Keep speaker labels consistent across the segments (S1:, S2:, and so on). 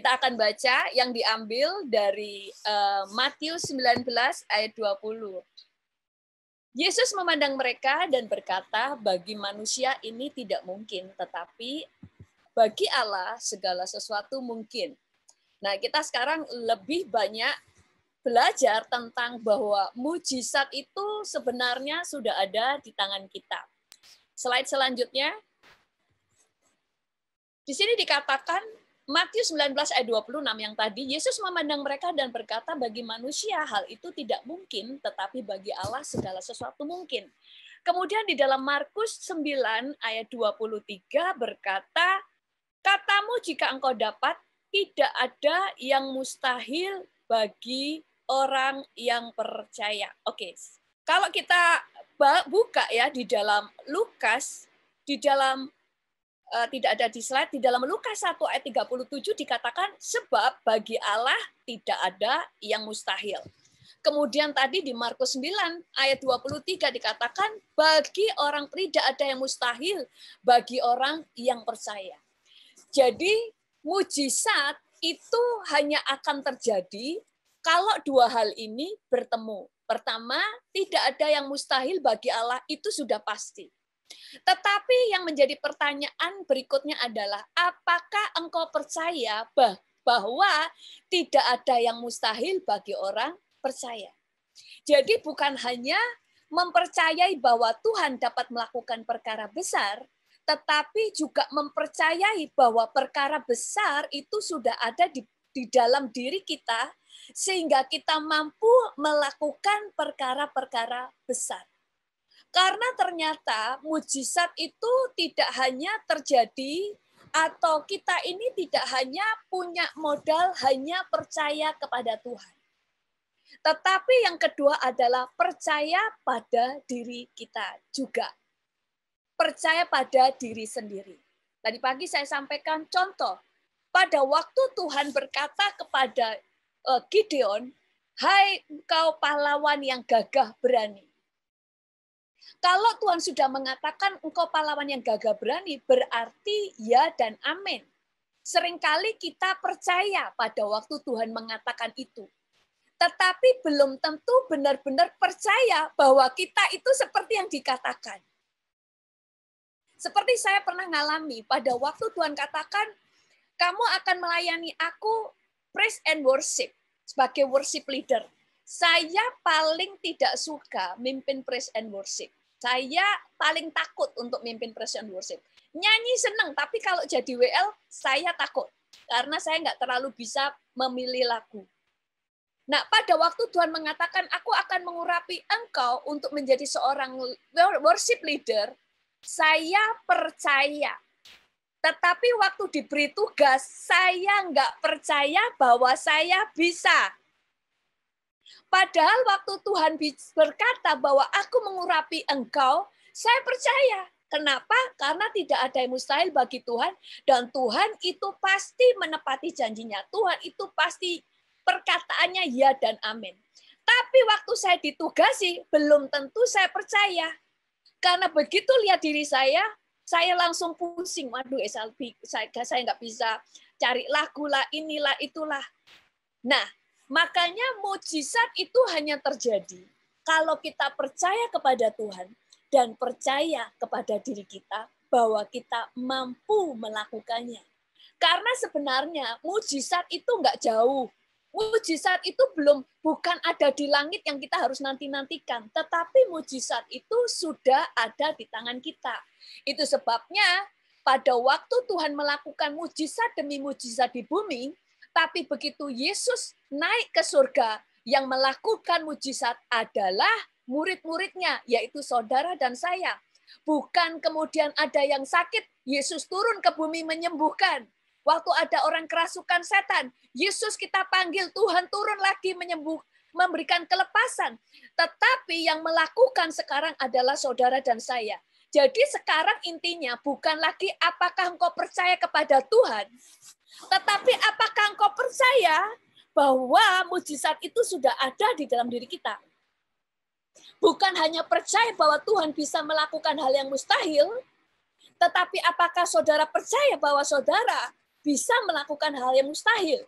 S1: Kita akan baca yang diambil dari Matius 19 ayat 20. Yesus memandang mereka dan berkata, bagi manusia ini tidak mungkin, tetapi bagi Allah segala sesuatu mungkin. Nah, kita sekarang lebih banyak belajar tentang bahwa mujizat itu sebenarnya sudah ada di tangan kita. Slide selanjutnya. Di sini dikatakan Matius 19 ayat 26 yang tadi, Yesus memandang mereka dan berkata, bagi manusia hal itu tidak mungkin, tetapi bagi Allah segala sesuatu mungkin. Kemudian di dalam Markus 9 ayat 23 berkata, katamu jika engkau dapat, tidak ada yang mustahil bagi orang yang percaya. Oke, kalau kita buka ya di dalam Lukas, di dalam tidak ada di slide, di dalam Lukas 1 ayat 37 dikatakan, sebab bagi Allah tidak ada yang mustahil. Kemudian tadi di Markus 9 ayat 23 dikatakan, bagi orang tidak ada yang mustahil, bagi orang yang percaya. Jadi mujizat itu hanya akan terjadi kalau dua hal ini bertemu. Pertama, tidak ada yang mustahil bagi Allah, itu sudah pasti. Tetapi yang menjadi pertanyaan berikutnya adalah, apakah engkau percaya bahwa tidak ada yang mustahil bagi orang percaya? Jadi bukan hanya mempercayai bahwa Tuhan dapat melakukan perkara besar, tetapi juga mempercayai bahwa perkara besar itu sudah ada di dalam diri kita, sehingga kita mampu melakukan perkara-perkara besar. Karena ternyata mujizat itu tidak hanya terjadi atau kita ini tidak hanya punya modal hanya percaya kepada Tuhan. Tetapi yang kedua adalah percaya pada diri kita juga. Percaya pada diri sendiri. Tadi pagi saya sampaikan contoh. Pada waktu Tuhan berkata kepada Gideon, hai engkau pahlawan yang gagah berani. Kalau Tuhan sudah mengatakan engkau pahlawan yang gagah berani, berarti ya dan amin. Seringkali kita percaya pada waktu Tuhan mengatakan itu. Tetapi belum tentu benar-benar percaya bahwa kita itu seperti yang dikatakan. Seperti saya pernah ngalami pada waktu Tuhan katakan, kamu akan melayani aku praise and worship sebagai worship leader. Saya paling tidak suka mimpin praise and worship. Saya paling takut untuk mimpin praise and worship. Nyanyi senang, tapi kalau jadi WL, saya takut. Karena saya nggak terlalu bisa memilih lagu. Nah, pada waktu Tuhan mengatakan, aku akan mengurapi engkau untuk menjadi seorang worship leader, saya percaya. Tetapi waktu diberi tugas, saya nggak percaya bahwa saya bisa. Padahal waktu Tuhan berkata bahwa aku mengurapi engkau, saya percaya. Kenapa? Karena tidak ada yang mustahil bagi Tuhan, dan Tuhan itu pasti menepati janjinya. Tuhan itu pasti perkataannya ya dan amin. Tapi waktu saya ditugasi, belum tentu saya percaya. Karena begitu lihat diri saya langsung pusing. Waduh, saya nggak bisa cari lagu lah, inilah, itulah. Nah, makanya mujizat itu hanya terjadi kalau kita percaya kepada Tuhan dan percaya kepada diri kita bahwa kita mampu melakukannya. Karena sebenarnya mujizat itu nggak jauh. Mujizat itu bukan ada di langit yang kita harus nanti-nantikan. Tetapi mujizat itu sudah ada di tangan kita. Itu sebabnya pada waktu Tuhan melakukan mujizat demi mujizat di bumi, tapi begitu Yesus naik ke surga, yang melakukan mujizat adalah murid-muridnya, yaitu saudara dan saya. Bukan kemudian ada yang sakit, Yesus turun ke bumi menyembuhkan. Waktu ada orang kerasukan setan, Yesus kita panggil, Tuhan turun lagi memberikan kelepasan. Tetapi yang melakukan sekarang adalah saudara dan saya. Jadi sekarang intinya bukan lagi apakah engkau percaya kepada Tuhan, tetapi apakah engkau percaya bahwa mujizat itu sudah ada di dalam diri kita. Bukan hanya percaya bahwa Tuhan bisa melakukan hal yang mustahil, tetapi apakah saudara percaya bahwa saudara bisa melakukan hal yang mustahil.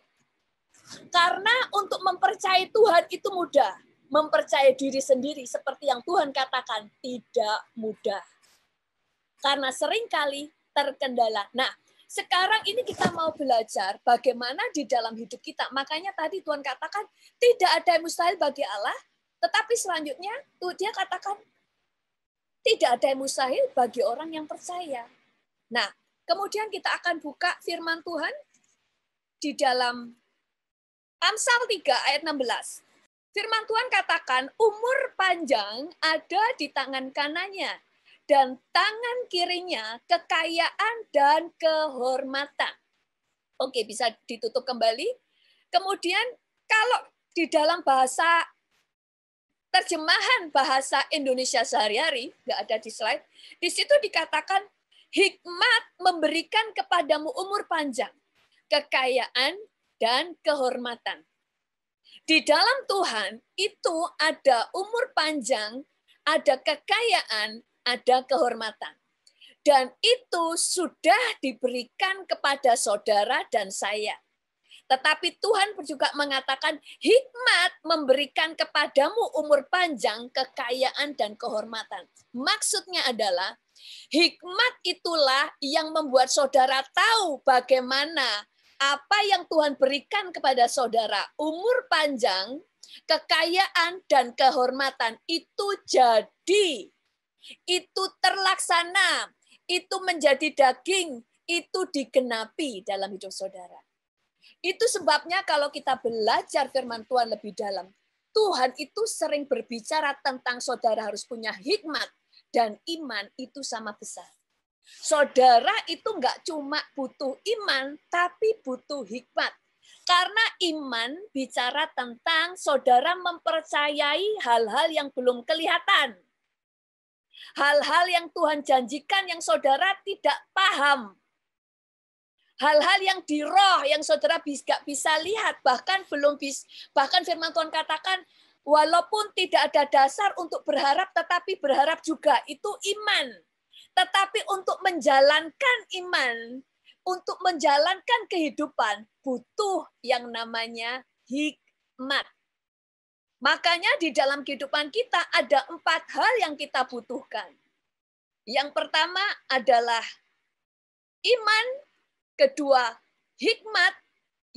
S1: Karena untuk mempercayai Tuhan itu mudah. Mempercayai diri sendiri seperti yang Tuhan katakan tidak mudah. Karena seringkali terkendala. Nah, sekarang ini kita mau belajar bagaimana di dalam hidup kita. Makanya tadi Tuhan katakan tidak ada yang mustahil bagi Allah. Tetapi selanjutnya dia katakan tidak ada yang mustahil bagi orang yang percaya. Nah, kemudian kita akan buka firman Tuhan di dalam Amsal 3 ayat 16. Firman Tuhan katakan, umur panjang ada di tangan kanannya, dan tangan kirinya kekayaan dan kehormatan. Oke, bisa ditutup kembali. Kemudian kalau di dalam bahasa terjemahan bahasa Indonesia sehari-hari, nggak ada di slide, di situ dikatakan hikmat memberikan kepadamu umur panjang, kekayaan, dan kehormatan. Di dalam Tuhan itu ada umur panjang, ada kekayaan, ada kehormatan. Dan itu sudah diberikan kepada saudara dan saya. Tetapi Tuhan juga mengatakan hikmat memberikan kepadamu umur panjang, kekayaan, dan kehormatan. Maksudnya adalah hikmat itulah yang membuat saudara tahu bagaimana apa yang Tuhan berikan kepada saudara. Umur panjang, kekayaan, dan kehormatan itu jadi. Itu terlaksana. Itu menjadi daging. Itu digenapi dalam hidup saudara. Itu sebabnya kalau kita belajar firman Tuhan lebih dalam, Tuhan itu sering berbicara tentang saudara harus punya hikmat dan iman itu sama besar. Saudara itu enggak cuma butuh iman, tapi butuh hikmat. Karena iman bicara tentang saudara mempercayai hal-hal yang belum kelihatan. Hal-hal yang Tuhan janjikan yang saudara tidak paham. Hal-hal yang di roh yang saudara nggak bisa lihat, bahkan firman Tuhan katakan walaupun tidak ada dasar untuk berharap, tetapi berharap juga itu iman. Tetapi untuk menjalankan iman, untuk menjalankan kehidupan butuh yang namanya hikmat. Makanya di dalam kehidupan kita ada 4 hal yang kita butuhkan. Yang pertama adalah iman. Kedua, hikmat.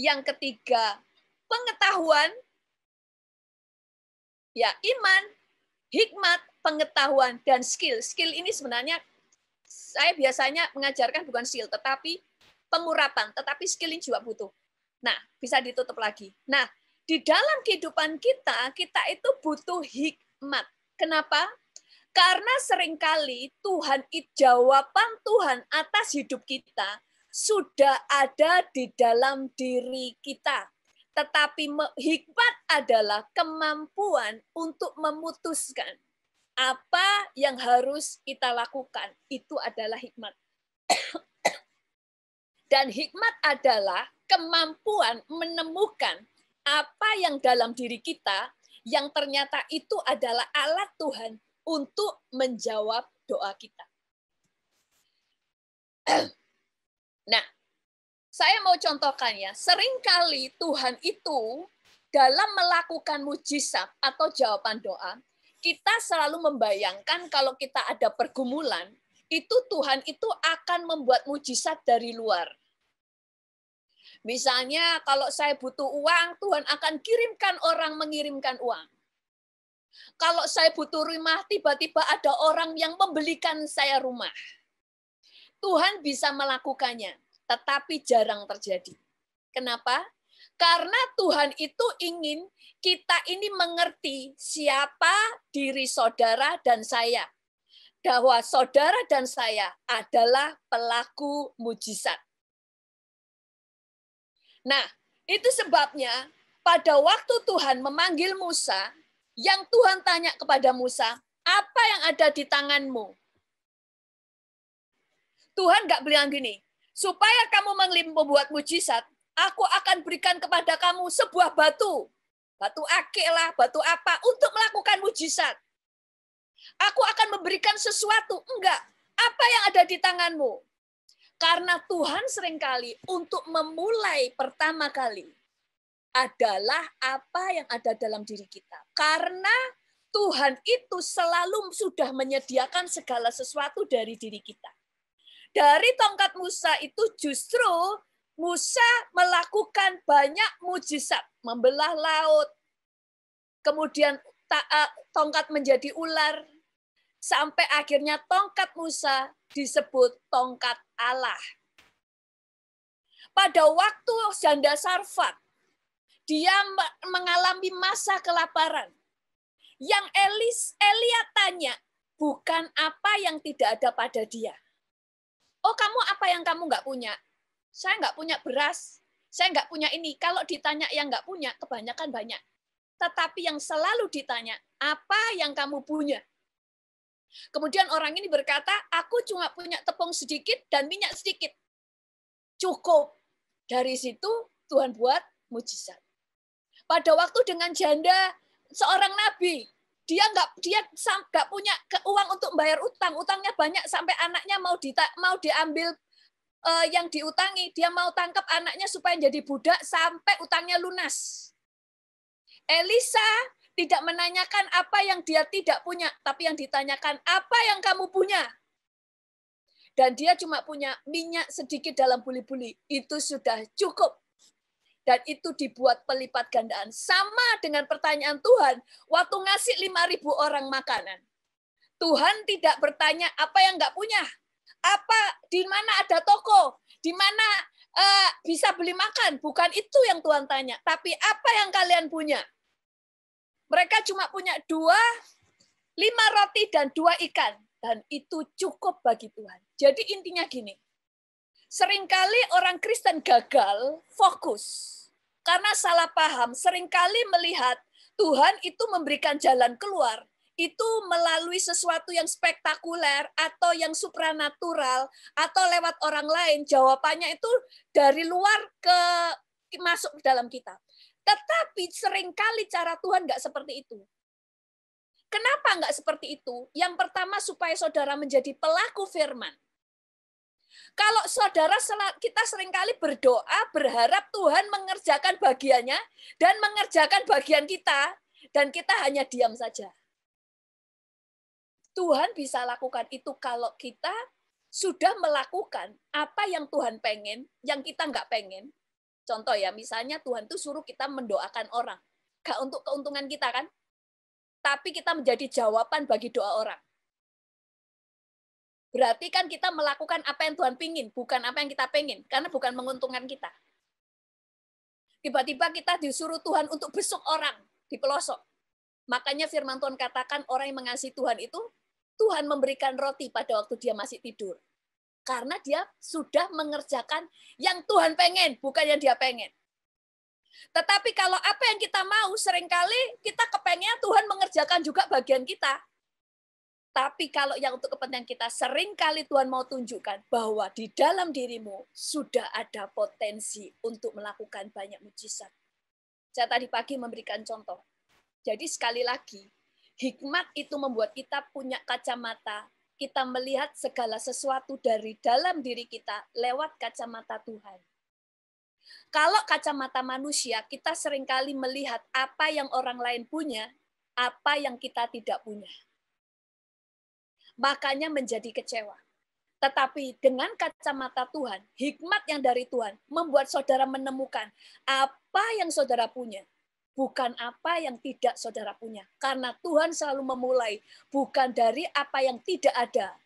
S1: Yang ketiga, pengetahuan. Ya, iman, hikmat, pengetahuan, dan skill. Skill ini sebenarnya saya biasanya mengajarkan bukan skill, tetapi pengurapan. Tetapi skill ini juga butuh. Nah, bisa ditutup lagi. Nah, di dalam kehidupan kita, kita itu butuh hikmat. Kenapa? Karena seringkali jawaban Tuhan atas hidup kita sudah ada di dalam diri kita. Tetapi hikmat adalah kemampuan untuk memutuskan apa yang harus kita lakukan. Itu adalah hikmat. Dan hikmat adalah kemampuan menemukan apa yang dalam diri kita yang ternyata itu adalah alat Tuhan untuk menjawab doa kita. Nah, saya mau contohkan ya, seringkali Tuhan itu dalam melakukan mujizat atau jawaban doa, kita selalu membayangkan kalau kita ada pergumulan, itu Tuhan itu akan membuat mujizat dari luar. Misalnya kalau saya butuh uang, Tuhan akan kirimkan orang mengirimkan uang. Kalau saya butuh rumah, tiba-tiba ada orang yang membelikan saya rumah. Tuhan bisa melakukannya, tetapi jarang terjadi. Kenapa? Karena Tuhan itu ingin kita ini mengerti siapa diri saudara dan saya. Bahwa saudara dan saya adalah pelaku mujizat. Nah, itu sebabnya pada waktu Tuhan memanggil Musa, yang Tuhan tanya kepada Musa, apa yang ada di tanganmu? Tuhan nggak bilang gini, supaya kamu membuat mujizat, aku akan berikan kepada kamu sebuah batu. Batu akik lah, batu apa, untuk melakukan mujizat. Aku akan memberikan sesuatu. Enggak. Apa yang ada di tanganmu? Karena Tuhan seringkali untuk memulai pertama kali adalah apa yang ada dalam diri kita. Karena Tuhan itu selalu sudah menyediakan segala sesuatu dari diri kita. Dari tongkat Musa itu justru Musa melakukan banyak mujizat, membelah laut, kemudian tongkat menjadi ular, sampai akhirnya tongkat Musa disebut tongkat Allah. Pada waktu janda Sarfat, dia mengalami masa kelaparan. Yang Elia tanya, bukan apa yang tidak ada pada dia. Oh, kamu apa yang kamu nggak punya? Saya nggak punya beras, saya nggak punya ini. Kalau ditanya yang nggak punya, kebanyakan banyak. Tetapi yang selalu ditanya, apa yang kamu punya? Kemudian orang ini berkata, aku cuma punya tepung sedikit dan minyak sedikit. Cukup. Dari situ Tuhan buat mujizat. Pada waktu dengan janda seorang nabi, dia nggak punya uang untuk bayar utang, utangnya banyak sampai anaknya mau diambil yang diutangi, dia mau tangkap anaknya supaya jadi budak sampai utangnya lunas. Elisa tidak menanyakan apa yang dia tidak punya, tapi yang ditanyakan apa yang kamu punya. Dan dia cuma punya minyak sedikit dalam buli-buli, itu sudah cukup. Dan itu dibuat pelipat gandaan. Sama dengan pertanyaan Tuhan, waktu ngasih 5.000 orang makanan. Tuhan tidak bertanya apa yang nggak punya. Apa, di mana ada toko, di mana bisa beli makan. Bukan itu yang Tuhan tanya. Tapi apa yang kalian punya? Mereka cuma punya 5 roti dan 2 ikan. Dan itu cukup bagi Tuhan. Jadi intinya gini, seringkali orang Kristen gagal fokus. Karena salah paham, seringkali melihat Tuhan itu memberikan jalan keluar, itu melalui sesuatu yang spektakuler, atau yang supranatural, atau lewat orang lain. Jawabannya itu dari luar masuk ke dalam kita. Tetapi seringkali cara Tuhan nggak seperti itu. Kenapa nggak seperti itu? Yang pertama, supaya saudara menjadi pelaku firman. Kalau saudara, kita seringkali berdoa, berharap Tuhan mengerjakan bagiannya dan mengerjakan bagian kita, dan kita hanya diam saja. Tuhan bisa lakukan itu kalau kita sudah melakukan apa yang Tuhan pengen, yang kita nggak pengen. Contoh ya, misalnya Tuhan tuh suruh kita mendoakan orang. Nggak untuk keuntungan kita kan? Tapi kita menjadi jawaban bagi doa orang. Berarti kan kita melakukan apa yang Tuhan pingin, bukan apa yang kita pengen, karena bukan menguntungkan kita. Tiba-tiba kita disuruh Tuhan untuk besuk orang di pelosok. Makanya firman Tuhan katakan orang yang mengasihi Tuhan itu, Tuhan memberikan roti pada waktu dia masih tidur. Karena dia sudah mengerjakan yang Tuhan pengen, bukan yang dia pengen. Tetapi kalau apa yang kita mau, seringkali kita kepengen Tuhan mengerjakan juga bagian kita. Tapi kalau yang untuk kepentingan kita, seringkali Tuhan mau tunjukkan bahwa di dalam dirimu sudah ada potensi untuk melakukan banyak mujizat. Saya tadi pagi memberikan contoh. Jadi sekali lagi, hikmat itu membuat kita punya kacamata. Kita melihat segala sesuatu dari dalam diri kita lewat kacamata Tuhan. Kalau kacamata manusia, kita seringkali melihat apa yang orang lain punya, apa yang kita tidak punya. Makanya menjadi kecewa. Tetapi dengan kacamata Tuhan, hikmat yang dari Tuhan, membuat saudara menemukan apa yang saudara punya, bukan apa yang tidak saudara punya. Karena Tuhan selalu memulai bukan dari apa yang tidak ada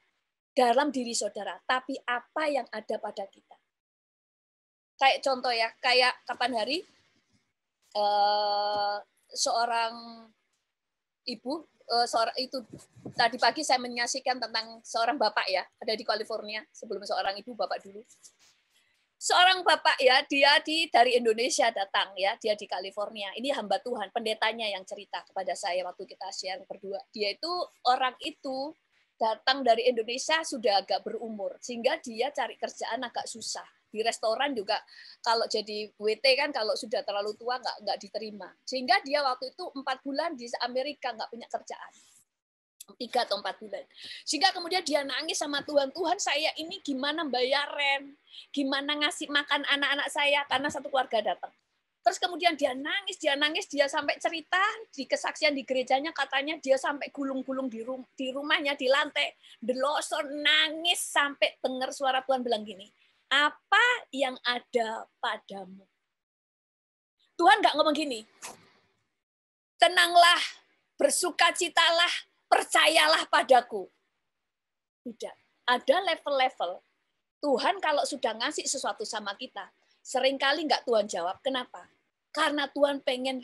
S1: dalam diri saudara, tapi apa yang ada pada kita. Kayak contoh ya, kayak kapan hari, seorang ibu, tadi pagi saya menyaksikan tentang seorang bapak ya, ada di California, sebelum seorang ibu, bapak dulu. Seorang bapak ya, dia dari Indonesia datang ya, dia di California. Ini hamba Tuhan, pendetanya yang cerita kepada saya waktu kita share berdua. Dia itu, orang itu datang dari Indonesia sudah agak berumur, sehingga dia cari kerjaan agak susah. Di restoran juga, kalau jadi WT kan kalau sudah terlalu tua nggak diterima. Sehingga dia waktu itu 4 bulan di Amerika nggak punya kerjaan. 3 atau 4 bulan. Sehingga kemudian dia nangis sama Tuhan, Tuhan saya ini gimana bayar rent, gimana ngasih makan anak-anak saya, karena satu keluarga datang. Terus kemudian dia nangis, dia sampai cerita di kesaksian di gerejanya, katanya dia sampai gulung-gulung di rumahnya, di lantai, delosor, nangis sampai dengar suara Tuhan bilang gini, apa yang ada padamu? Tuhan nggak ngomong gini, tenanglah, bersukacitalah, percayalah padaku. Tidak. Ada level-level. Tuhan kalau sudah ngasih sesuatu sama kita, seringkali nggak Tuhan jawab. Kenapa? Karena Tuhan pengen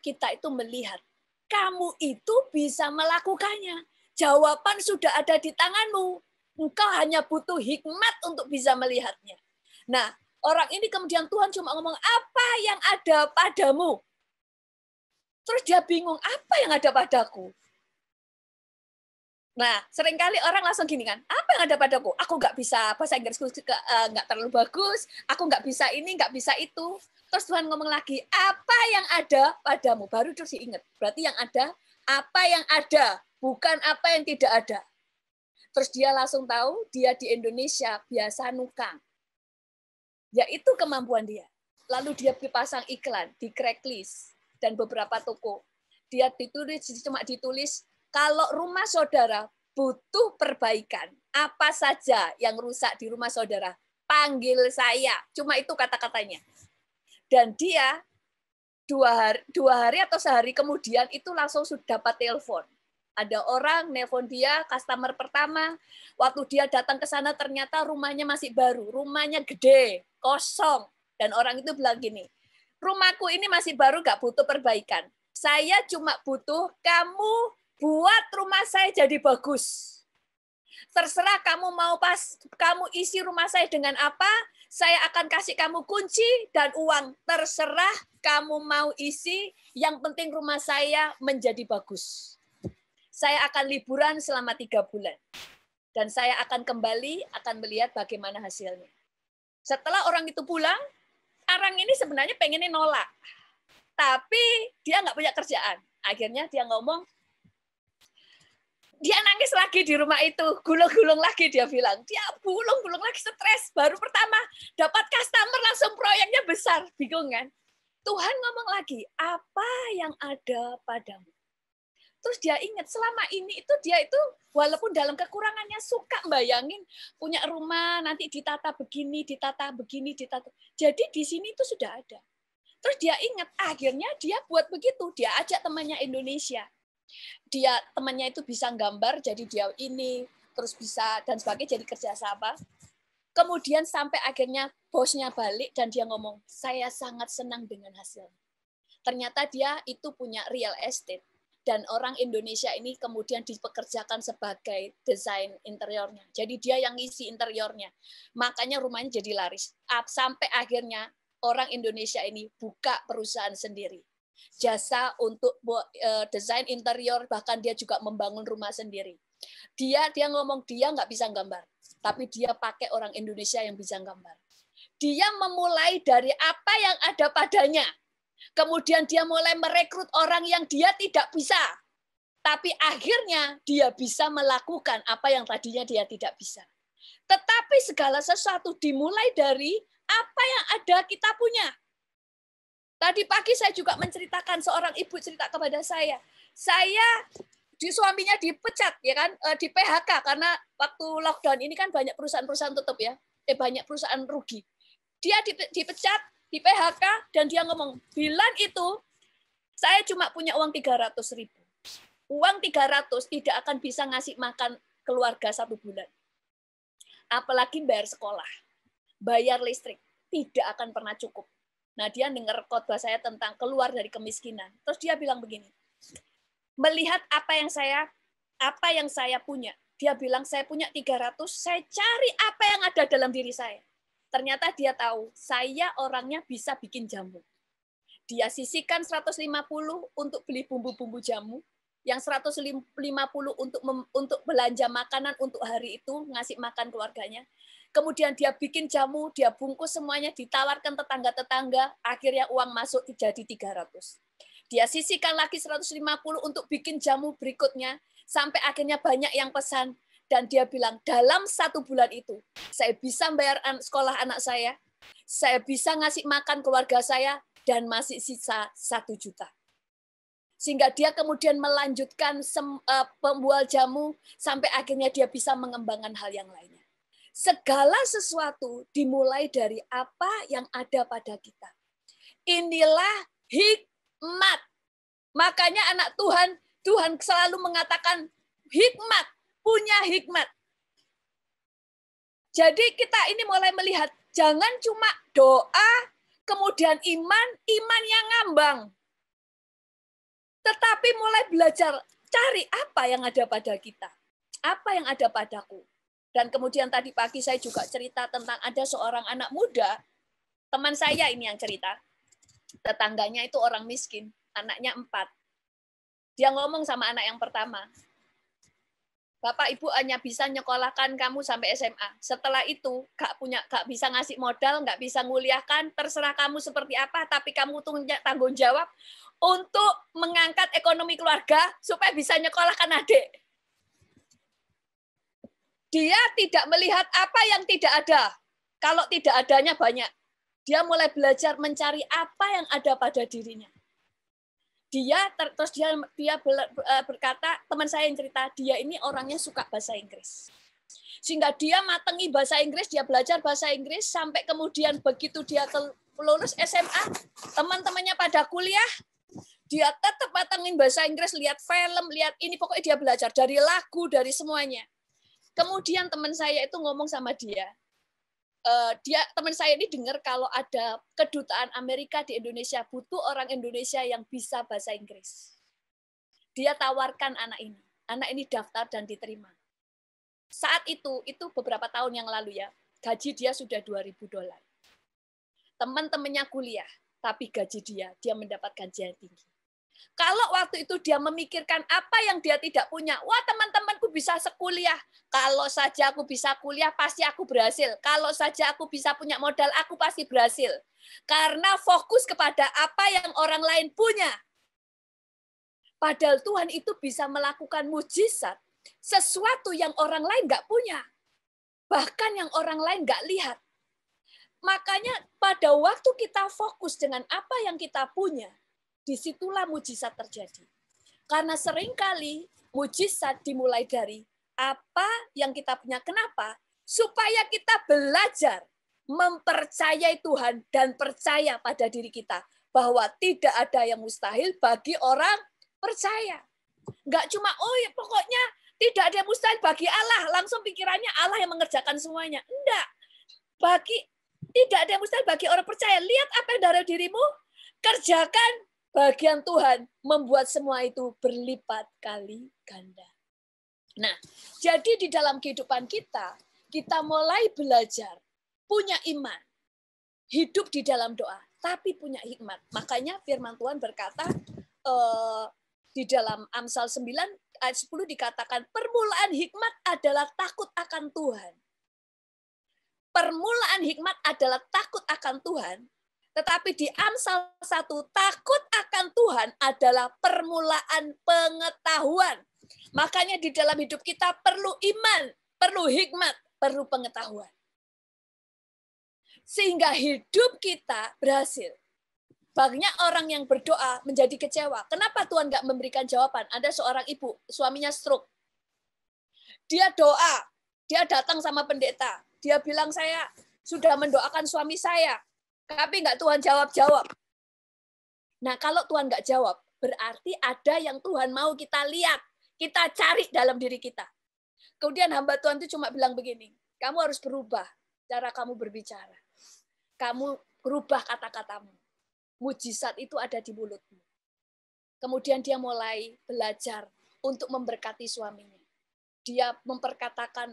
S1: kita itu melihat. Kamu itu bisa melakukannya. Jawaban sudah ada di tanganmu. Engkau hanya butuh hikmat untuk bisa melihatnya. Nah, orang ini kemudian Tuhan cuma ngomong, apa yang ada padamu? Terus dia bingung, apa yang ada padaku? Nah, seringkali orang langsung gini kan, apa yang ada padaku? Aku nggak bisa bahasa Inggrisku nggak terlalu bagus, aku nggak bisa ini, nggak bisa itu. Terus Tuhan ngomong lagi, apa yang ada padamu? Baru terus diingat. Berarti yang ada, apa yang ada, bukan apa yang tidak ada. Terus dia langsung tahu, dia di Indonesia biasa nukang. Ya itu kemampuan dia. Lalu dia dipasang iklan di Craigslist dan beberapa toko. Dia cuma ditulis, kalau rumah saudara butuh perbaikan, apa saja yang rusak di rumah saudara, panggil saya. Cuma itu kata-katanya. Dan dia 2 hari atau sehari kemudian itu langsung sudah dapat telepon. Ada orang nelpon dia, customer pertama. Waktu dia datang ke sana ternyata rumahnya masih baru, rumahnya gede, kosong. Dan orang itu bilang gini, rumahku ini masih baru, nggak butuh perbaikan. Saya cuma butuh kamu buat rumah saya jadi bagus. Terserah kamu mau kamu isi rumah saya dengan apa, saya akan kasih kamu kunci dan uang. Terserah kamu mau isi, yang penting rumah saya menjadi bagus. Saya akan liburan selama 3 bulan. Dan saya akan kembali, akan melihat bagaimana hasilnya. Setelah orang itu pulang, orang ini sebenarnya pengennya nolak. Tapi dia nggak punya kerjaan. Akhirnya dia ngomong, dia nangis lagi di rumah itu, gulung-gulung lagi dia bilang. Dia gulung-gulung lagi, stres. Baru pertama dapat customer langsung proyeknya besar. Bingung kan? Tuhan ngomong lagi, apa yang ada padamu? Terus dia ingat selama ini itu dia itu walaupun dalam kekurangannya suka bayangin punya rumah nanti ditata begini, ditata begini, ditata. Jadi di sini itu sudah ada. Terus dia ingat akhirnya dia buat begitu, dia ajak temannya Indonesia. Dia temannya itu bisa gambar, jadi dia ini terus bisa dan sebagainya jadi kerjasama. Kemudian sampai akhirnya bosnya balik dan dia ngomong, saya sangat senang dengan hasilnya. Ternyata dia itu punya real estate. Dan orang Indonesia ini kemudian dipekerjakan sebagai desain interiornya. Jadi dia yang ngisi interiornya. Makanya rumahnya jadi laris. Sampai akhirnya orang Indonesia ini buka perusahaan sendiri. Jasa untuk desain interior, bahkan dia juga membangun rumah sendiri. Dia ngomong dia nggak bisa gambar. Tapi dia pakai orang Indonesia yang bisa gambar. Dia memulai dari apa yang ada padanya. Kemudian dia mulai merekrut orang yang dia tidak bisa. Tapi akhirnya dia bisa melakukan apa yang tadinya dia tidak bisa. Tetapi segala sesuatu dimulai dari apa yang ada kita punya. Tadi pagi saya juga menceritakan, seorang ibu cerita kepada saya suaminya dipecat ya kan, di PHK karena waktu lockdown ini kan banyak perusahaan-perusahaan tutup ya. Banyak perusahaan rugi. Dia dipecat, di PHK, dan dia ngomong, bulan itu saya cuma punya uang 300.000. Uang 300 tidak akan bisa ngasih makan keluarga 1 bulan. Apalagi bayar sekolah, bayar listrik, tidak akan pernah cukup. Nah, dia dengar khotbah saya tentang keluar dari kemiskinan. Terus dia bilang begini, melihat apa yang saya punya. Dia bilang, saya punya 300, saya cari apa yang ada dalam diri saya. Ternyata dia tahu, saya orangnya bisa bikin jamu. Dia sisihkan 150 untuk beli bumbu-bumbu jamu, yang 150 untuk belanja makanan untuk hari itu, ngasih makan keluarganya. Kemudian dia bikin jamu, dia bungkus semuanya, ditawarkan tetangga-tetangga, akhirnya uang masuk jadi 300. Dia sisihkan lagi 150 untuk bikin jamu berikutnya, Sampai akhirnya banyak yang pesan. Dan dia bilang, dalam 1 bulan itu, saya bisa bayar sekolah anak saya bisa ngasih makan keluarga saya, dan masih sisa 1 juta. Sehingga dia kemudian melanjutkan pembual jamu, sampai akhirnya dia bisa mengembangkan hal yang lainnya. Segala sesuatu dimulai dari apa yang ada pada kita. Inilah hikmat. Makanya anak Tuhan, Tuhan selalu mengatakan hikmat, punya hikmat. Jadi kita ini mulai melihat, jangan cuma doa, kemudian iman yang ngambang. Tetapi mulai belajar, cari apa yang ada pada kita. Apa yang ada padaku. Dan kemudian tadi pagi saya juga cerita tentang ada seorang anak muda, teman saya ini yang cerita, tetangganya itu orang miskin, anaknya 4. Dia ngomong sama anak yang pertama, Bapak Ibu hanya bisa nyekolahkan kamu sampai SMA. Setelah itu gak bisa ngasih modal, gak bisa nguliahkan, terserah kamu seperti apa, tapi kamu tanggung jawab untuk mengangkat ekonomi keluarga supaya bisa nyekolahkan adik. Dia tidak melihat apa yang tidak ada. Kalau tidak adanya banyak. Dia mulai belajar mencari apa yang ada pada dirinya. Dia berkata, teman saya yang cerita, dia ini orangnya suka bahasa Inggris. Sehingga dia matengi bahasa Inggris, dia belajar bahasa Inggris, sampai kemudian begitu dia lulus SMA, teman-temannya pada kuliah, dia tetap matengin bahasa Inggris, lihat film, lihat ini, pokoknya dia belajar dari lagu, dari semuanya. Kemudian teman saya itu ngomong sama dia, teman saya ini dengar kalau ada kedutaan Amerika di Indonesia butuh orang Indonesia yang bisa bahasa Inggris. Dia tawarkan anak ini daftar dan diterima. Saat itu beberapa tahun yang lalu ya, gaji dia sudah $2.000. Teman-temannya kuliah, tapi gaji dia mendapat gaji yang tinggi. Kalau waktu itu dia memikirkan apa yang dia tidak punya, wah teman-temanku bisa sekuliah. Kalau saja aku bisa kuliah, pasti aku berhasil. Kalau saja aku bisa punya modal, aku pasti berhasil. Karena fokus kepada apa yang orang lain punya. Padahal Tuhan itu bisa melakukan mujizat, sesuatu yang orang lain nggak punya. Bahkan yang orang lain nggak lihat. Makanya pada waktu kita fokus dengan apa yang kita punya, disitulah mujizat terjadi. Karena seringkali mujizat dimulai dari apa yang kita punya. Kenapa? Supaya kita belajar mempercayai Tuhan dan percaya pada diri kita. Bahwa tidak ada yang mustahil bagi orang percaya. Enggak cuma, oh ya pokoknya tidak ada yang mustahil bagi Allah. Langsung pikirannya Allah yang mengerjakan semuanya. Enggak. Tidak ada yang mustahil bagi orang percaya. Lihat apa yang dari dirimu, kerjakan. Bagian Tuhan membuat semua itu berlipat kali ganda. Nah, jadi di dalam kehidupan kita mulai belajar punya iman, hidup di dalam doa, tapi punya hikmat. Makanya firman Tuhan berkata di dalam Amsal 9 ayat 10 dikatakan, permulaan hikmat adalah takut akan Tuhan. Permulaan hikmat adalah takut akan Tuhan. Tetapi di Amsal 1, takut akan Tuhan adalah permulaan pengetahuan. Makanya di dalam hidup kita perlu iman, perlu hikmat, perlu pengetahuan. Sehingga hidup kita berhasil. Banyak orang yang berdoa menjadi kecewa. Kenapa Tuhan nggak memberikan jawaban? Ada seorang ibu, suaminya stroke. Dia doa, dia datang sama pendeta. Dia bilang, saya sudah mendoakan suami saya. Tapi nggak Tuhan jawab-jawab. Nah, kalau Tuhan nggak jawab, berarti ada yang Tuhan mau kita lihat, kita cari dalam diri kita. Kemudian hamba Tuhan itu cuma bilang begini, kamu harus berubah cara kamu berbicara. Kamu berubah kata-katamu. Mujizat itu ada di mulutmu. Kemudian dia mulai belajar untuk memberkati suaminya. Dia memperkatakan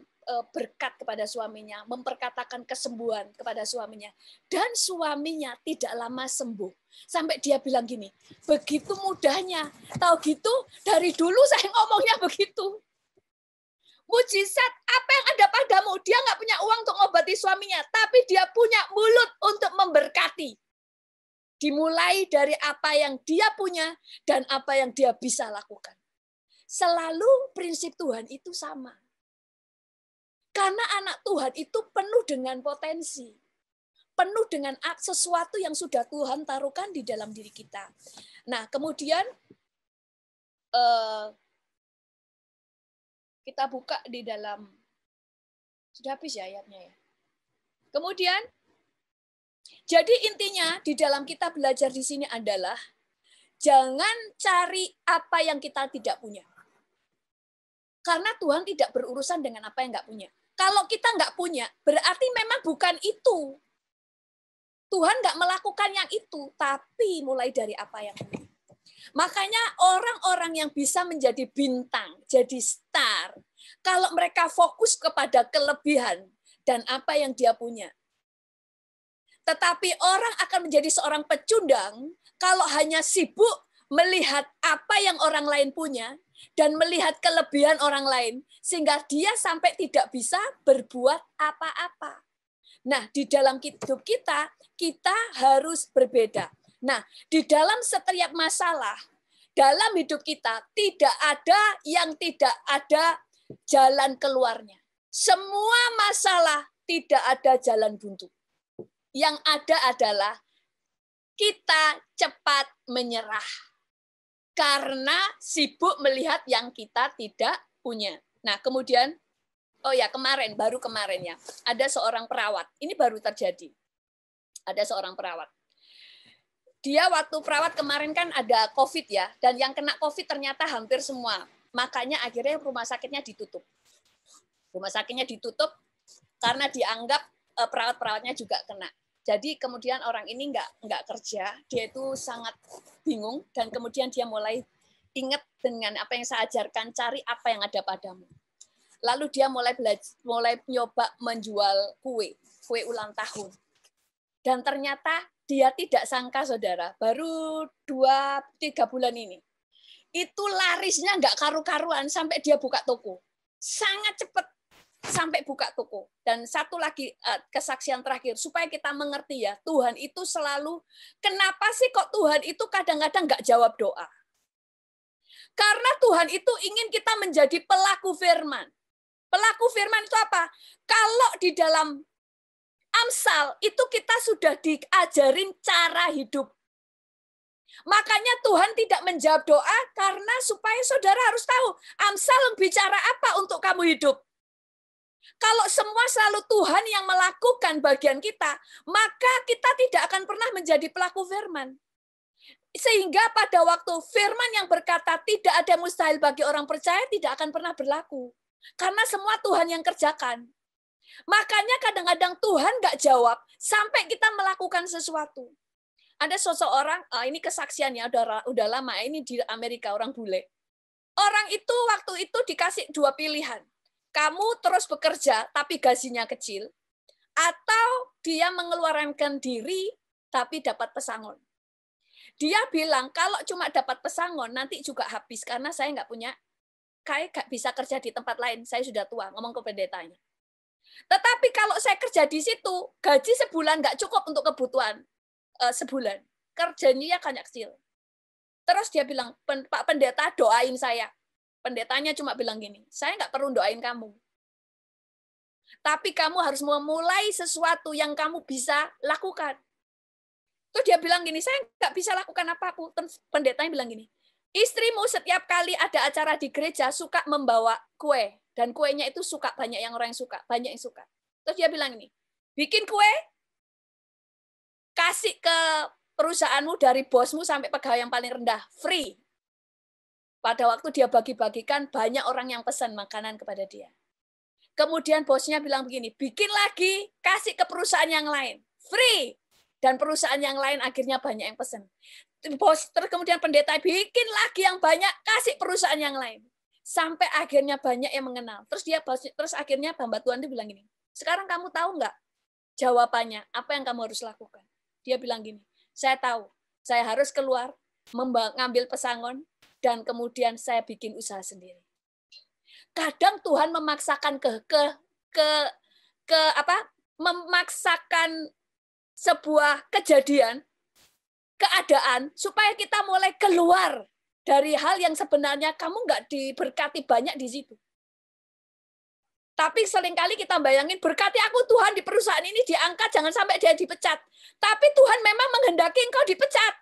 S1: berkat kepada suaminya, memperkatakan kesembuhan kepada suaminya. Dan suaminya tidak lama sembuh. Sampai dia bilang gini, begitu mudahnya. Tahu gitu, dari dulu saya ngomongnya begitu. Mujizat apa yang ada padamu? Dia nggak punya uang untuk mengobati suaminya, tapi dia punya mulut untuk memberkati. Dimulai dari apa yang dia punya dan apa yang dia bisa lakukan. selalu prinsip Tuhan itu sama. Karena anak Tuhan itu penuh dengan potensi. Penuh dengan sesuatu yang sudah Tuhan taruhkan di dalam diri kita. Nah, kemudian kita buka di dalam, sudah habis ya ayatnya ya. Kemudian, jadi intinya di dalam kita belajar di sini adalah jangan cari apa yang kita tidak punya. Karena Tuhan tidak berurusan dengan apa yang nggak punya. Kalau kita nggak punya, berarti memang bukan itu. Tuhan nggak melakukan yang itu, tapi mulai dari apa yang punya. Makanya orang-orang yang bisa menjadi bintang, jadi star, kalau mereka fokus kepada kelebihan dan apa yang dia punya. Tetapi orang akan menjadi seorang pecundang kalau hanya sibuk melihat apa yang orang lain punya dan melihat kelebihan orang lain, sehingga dia sampai tidak bisa berbuat apa-apa. Nah, di dalam hidup kita, kita harus berbeda. Nah, di dalam setiap masalah, dalam hidup kita, tidak ada yang tidak ada jalan keluarnya. Semua masalah tidak ada jalan buntu. Yang ada adalah kita cepat menyerah. Karena sibuk melihat yang kita tidak punya. Nah, kemudian, oh ya, baru kemarin ya, ada seorang perawat. Ini baru terjadi. Ada seorang perawat. Dia waktu perawat kemarin kan ada COVID ya, dan yang kena COVID ternyata hampir semua. Makanya akhirnya rumah sakitnya ditutup. Rumah sakitnya ditutup karena dianggap perawat-perawatnya juga kena. Jadi kemudian orang ini nggak kerja, dia itu sangat bingung, dan kemudian dia mulai ingat dengan apa yang saya ajarkan, cari apa yang ada padamu. Lalu dia mulai nyoba menjual kue ulang tahun. Dan ternyata dia tidak sangka, saudara, baru 2-3 bulan ini, itu larisnya nggak karu-karuan sampai dia buka toko. Sangat cepat sampai buka toko. Dan satu lagi kesaksian terakhir, supaya kita mengerti ya, Tuhan itu selalu, kenapa sih kok Tuhan itu kadang-kadang nggak jawab doa? Karena Tuhan itu ingin kita menjadi pelaku firman. Pelaku firman itu apa? Kalau di dalam Amsal, itu kita sudah diajarin cara hidup. Makanya Tuhan tidak menjawab doa karena supaya saudara harus tahu, Amsal bicara apa untuk kamu hidup. Kalau semua selalu Tuhan yang melakukan bagian kita, maka kita tidak akan pernah menjadi pelaku firman. Sehingga pada waktu firman yang berkata tidak ada mustahil bagi orang percaya tidak akan pernah berlaku. Karena semua Tuhan yang kerjakan. Makanya kadang-kadang Tuhan nggak jawab sampai kita melakukan sesuatu. Ada seseorang, ini kesaksiannya udah lama, ini di Amerika, orang bule. Orang itu waktu itu dikasih 2 pilihan. Kamu terus bekerja tapi gajinya kecil, atau dia mengeluarkan diri tapi dapat pesangon. Dia bilang, kalau cuma dapat pesangon nanti juga habis karena saya nggak punya, kayak nggak bisa kerja di tempat lain, saya sudah tua, ngomong ke pendetanya. Tetapi kalau saya kerja di situ, gaji sebulan nggak cukup untuk kebutuhan sebulan. Kerjanya kan kecil. Terus dia bilang, Pak Pendeta doain saya. Pendetanya cuma bilang gini, saya nggak perlu doain kamu. Tapi kamu harus memulai sesuatu yang kamu bisa lakukan. Terus dia bilang gini, saya nggak bisa lakukan apapun. Terus pendetanya bilang gini, istrimu setiap kali ada acara di gereja suka membawa kue. Dan kuenya itu suka, banyak yang suka. Terus dia bilang ini, bikin kue, kasih ke perusahaanmu dari bosmu sampai pegawai yang paling rendah, free. Pada waktu dia bagi-bagikan, banyak orang yang pesan makanan kepada dia. Kemudian bosnya bilang begini, bikin lagi, kasih ke perusahaan yang lain, free. Dan perusahaan yang lain akhirnya banyak yang pesan. Terus kemudian pendeta bikin lagi yang banyak, kasih perusahaan yang lain. Sampai akhirnya banyak yang mengenal. Terus akhirnya hamba Tuhan itu bilang gini, sekarang kamu tahu nggak jawabannya, apa yang kamu harus lakukan? Dia bilang gini, saya tahu, saya harus keluar, mengambil pesangon, dan kemudian saya bikin usaha sendiri. Kadang Tuhan memaksakan memaksakan sebuah kejadian, keadaan, supaya kita mulai keluar dari hal yang sebenarnya kamu nggak diberkati banyak di situ. Tapi seringkali kita bayangin, berkati aku Tuhan di perusahaan ini diangkat, jangan sampai dia dipecat. Tapi Tuhan memang menghendaki engkau dipecat.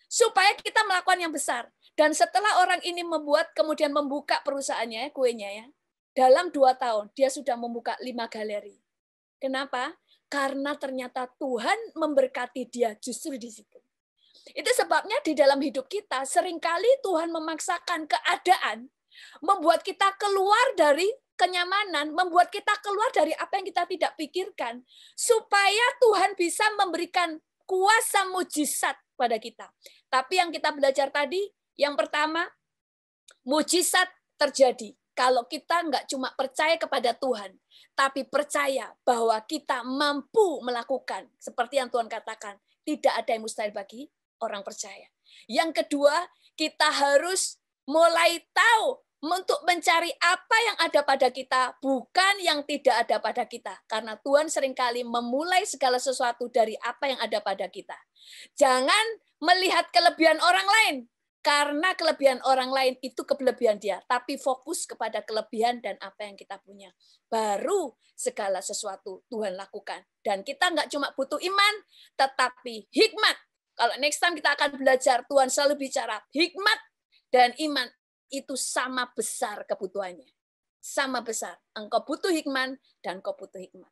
S1: Supaya kita melakukan yang besar. Dan setelah orang ini kemudian membuka perusahaannya, kuenya ya, dalam 2 tahun, dia sudah membuka 5 galeri. Kenapa? Karena ternyata Tuhan memberkati dia justru di situ. Itu sebabnya di dalam hidup kita, seringkali Tuhan memaksakan keadaan, membuat kita keluar dari kenyamanan, membuat kita keluar dari apa yang kita tidak pikirkan, supaya Tuhan bisa memberikan kuasa mujizat pada kita. Tapi yang kita belajar tadi, yang pertama, mujizat terjadi kalau kita nggak cuma percaya kepada Tuhan, tapi percaya bahwa kita mampu melakukan, seperti yang Tuhan katakan, tidak ada yang mustahil bagi orang percaya. Yang kedua, kita harus mulai tahu untuk mencari apa yang ada pada kita, bukan yang tidak ada pada kita. Karena Tuhan seringkali memulai segala sesuatu dari apa yang ada pada kita. Jangan melihat kelebihan orang lain, karena kelebihan orang lain itu kelebihan dia. Tapi fokus kepada kelebihan dan apa yang kita punya. Baru segala sesuatu Tuhan lakukan. Dan kita nggak cuma butuh iman, tetapi hikmat. Kalau next time kita akan belajar, Tuhan selalu bicara, hikmat dan iman itu sama besar kebutuhannya. Sama besar. Engkau butuh hikmat dan engkau butuh hikmat.